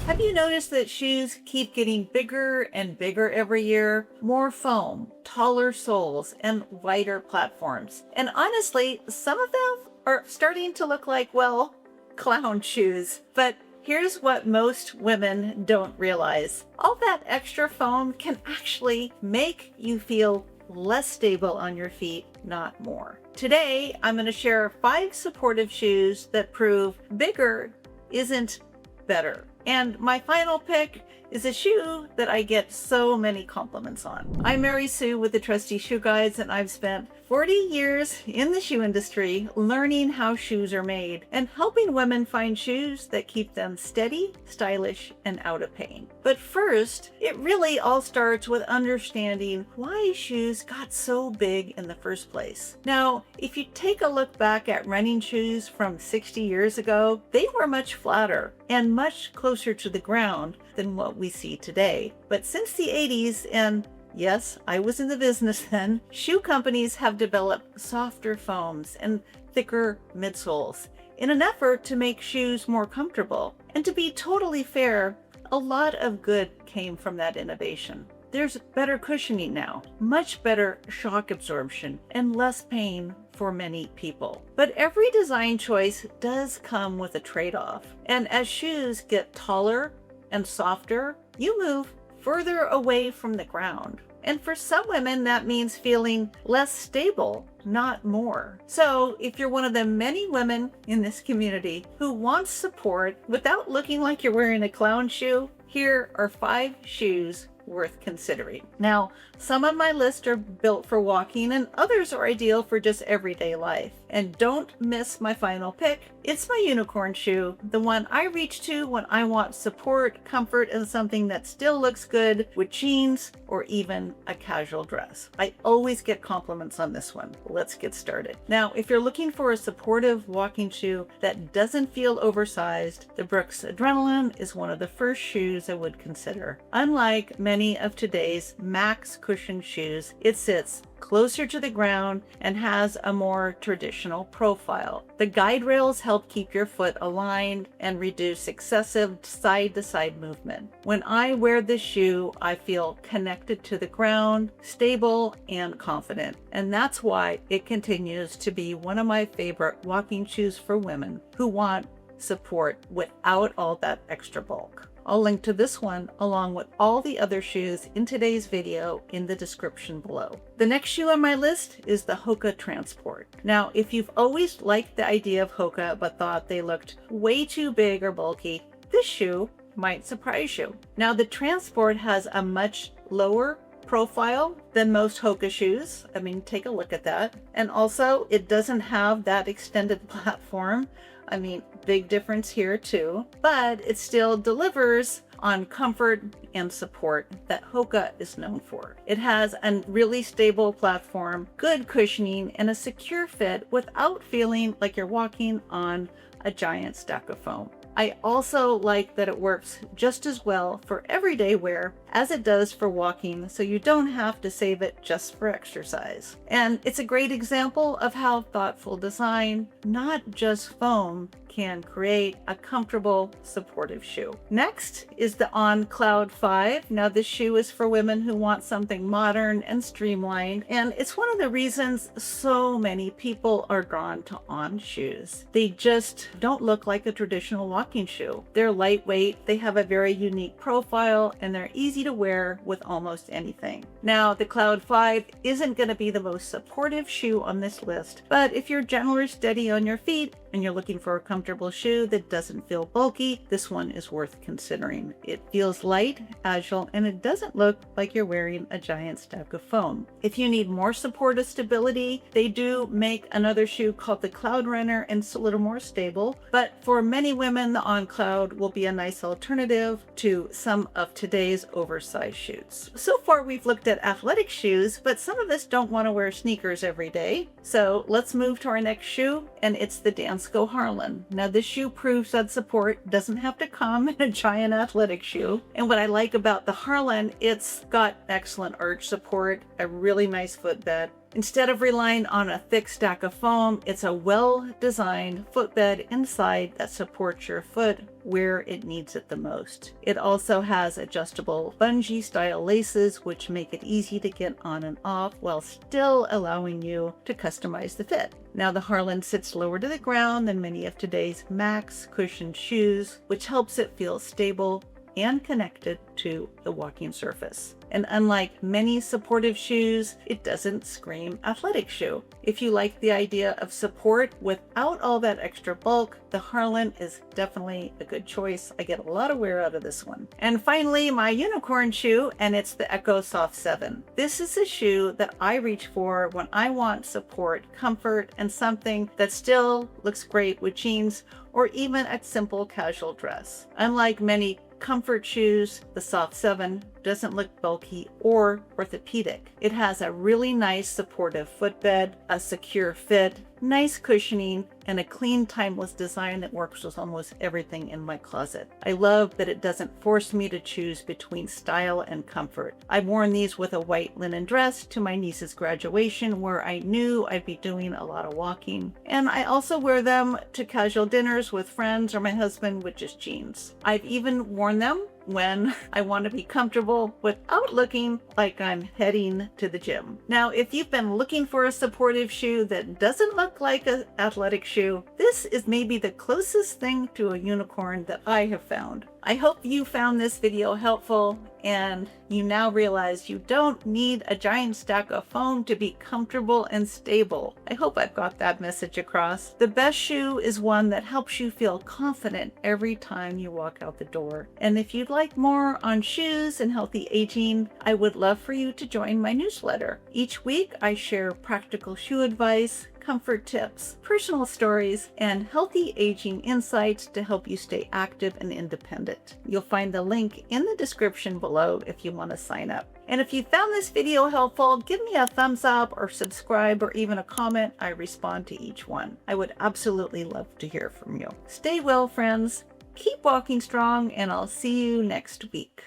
Have you noticed that shoes keep getting bigger and bigger every year? More foam, taller soles, and wider platforms. And honestly, some of them are starting to look like, well, clown shoes. But here's what most women don't realize. All that extra foam can actually make you feel less stable on your feet, not more. Today, I'm going to share 5 supportive shoes that prove bigger isn't better. And my final pick is a shoe that I get so many compliments on. I'm Mary Sue with the Trusty Shoe Guides, and I've spent 40 years in the shoe industry learning how shoes are made and helping women find shoes that keep them steady, stylish, and out of pain. But first, it really all starts with understanding why shoes got so big in the first place. Now, if you take a look back at running shoes from 60 years ago, they were much flatter and much closer to the ground than what we see today. But since the 80s, and yes, I was in the business then, shoe companies have developed softer foams and thicker midsoles in an effort to make shoes more comfortable. And to be totally fair, a lot of good came from that innovation. There's better cushioning now, much better shock absorption, and less pain for many people. But every design choice does come with a trade-off. And as shoes get taller and softer, you move further away from the ground. And for some women, that means feeling less stable, not more. So if you're one of the many women in this community who wants support without looking like you're wearing a clown shoe, here are 5 shoes worth considering. Now, some on my list are built for walking and others are ideal for just everyday life. And don't miss my final pick. It's my unicorn shoe, the one I reach to when I want support, comfort, and something that still looks good with jeans or even a casual dress. I always get compliments on this one. Let's get started. Now, if you're looking for a supportive walking shoe that doesn't feel oversized, the Brooks Adrenaline is one of the first shoes I would consider. Unlike many of today's max cushion shoes, it sits closer to the ground and has a more traditional profile. The guide rails help keep your foot aligned and reduce excessive side-to-side movement. When I wear this shoe, I feel connected to the ground, stable, and confident. And that's why it continues to be one of my favorite walking shoes for women who want support without all that extra bulk. I'll link to this one along with all the other shoes in today's video in the description below. The next shoe on my list is the HOKA Transport. Now, if you've always liked the idea of HOKA but thought they looked way too big or bulky, this shoe might surprise you. Now, the Transport has a much lower profile than most HOKA shoes. I mean, take a look at that. And also, it doesn't have that extended platform. I mean, big difference here too, but it still delivers on comfort and support that HOKA is known for. It has a really stable platform, good cushioning, and a secure fit without feeling like you're walking on a giant stack of foam. I also like that it works just as well for everyday wear as it does for walking, so you don't have to save it just for exercise. And it's a great example of how thoughtful design, not just foam, can create a comfortable, supportive shoe. Next is the On Cloud 5. Now, this shoe is for women who want something modern and streamlined, and it's one of the reasons so many people are drawn to On shoes. They just don't look like a traditional walking shoe. They're lightweight, they have a very unique profile, and they're easy to wear with almost anything. Now, the Cloud 5 isn't going to be the most supportive shoe on this list, but if you're gentle or steady on your feet and you're looking for a comfortable shoe that doesn't feel bulky, this one is worth considering. It feels light, agile, and it doesn't look like you're wearing a giant stack of foam. If you need more support or stability, they do make another shoe called the Cloud Runner, and it's a little more stable. But for many women, the On Cloud will be a nice alternative to some of today's oversized shoes. So far, we've looked at athletic shoes, but some of us don't want to wear sneakers every day. So let's move to our next shoe, and it's the Dansko Harlyn. Now, this shoe proves that support doesn't have to come in a giant athletic shoe. And what I like about the Harlyn, it's got excellent arch support, a really nice footbed, Instead of relying on a thick stack of foam, it's a well-designed footbed inside that supports your foot where it needs it the most. It also has adjustable bungee style laces, which make it easy to get on and off while still allowing you to customize the fit. Now the Harlyn sits lower to the ground than many of today's max cushioned shoes, which helps it feel stable and connected to the walking surface. And unlike many supportive shoes, it doesn't scream athletic shoe. If you like the idea of support without all that extra bulk, the Harlyn is definitely a good choice. I get a lot of wear out of this one. And finally, my unicorn shoe, and it's the Ecco Soft 7. This is a shoe that I reach for when I want support, comfort, and something that still looks great with jeans or even a simple casual dress. Unlike many comfort shoes, the Soft 7 doesn't look bulky or orthopedic. It has a really nice supportive footbed, a secure fit, nice cushioning, and a clean, timeless design that works with almost everything in my closet. I love that it doesn't force me to choose between style and comfort. I've worn these with a white linen dress to my niece's graduation where I knew I'd be doing a lot of walking. And I also wear them to casual dinners with friends or my husband with just jeans. I've even worn them when I want to be comfortable without looking like I'm heading to the gym. Now, if you've been looking for a supportive shoe that doesn't look like an athletic shoe, this is maybe the closest thing to a unicorn that I have found. I hope you found this video helpful and you now realize you don't need a giant stack of foam to be comfortable and stable. I hope I've got that message across. The best shoe is one that helps you feel confident every time you walk out the door. And if you'd like more on shoes and healthy aging, I would love for you to join my newsletter. Each week I share practical shoe advice, comfort tips, personal stories, and healthy aging insights to help you stay active and independent. You'll find the link in the description below if you want to sign up. And if you found this video helpful, give me a thumbs up or subscribe or even a comment. I respond to each one. I would absolutely love to hear from you. Stay well, friends. Keep walking strong, and I'll see you next week.